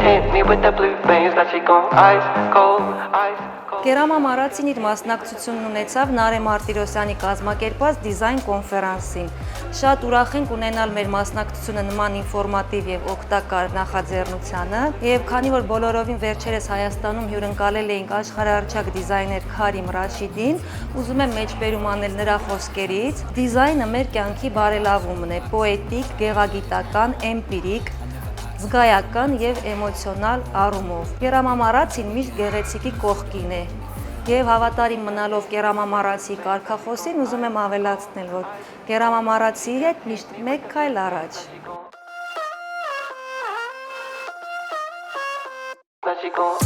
hit me with the blue veins that she gon' ice cold, ice cold. Կերամամարացին իր մասնակցությունն ունեցավ Նարէ Մարտիրոսյանի կազմակերպած դիզայն կոնֆերանսին։ Շատ ուրախ ենք ունենալ մեր մասնակցությունը նման ինֆորմատիվ եւ օգտակար նախաձեռնությանը, եւ քանի որ բոլորովին վերջերս Հայաստանում հյուրընկալել էինք աշխարհահռչակ դիզայներ Քարիմ Ռաշիդին, ուզում եմ մեջբերում անել նրա խոսքերից. դիզայնը մեր կյանքի բարելավումն է, պոետիկ, գեղագիտական, էմպիրիկ, զգայական եւ էմոցիոնալ առումով։ Կերամամարացին միշտ գեղեցիկի կողքին է։ Եվ հավատարիմ մնալով կերամամարացի կարգախոսին, ուզում եմ ավելացնել, որ կերամամարացի հետ միշտ մեկ քայլ առաջ։ That she gon'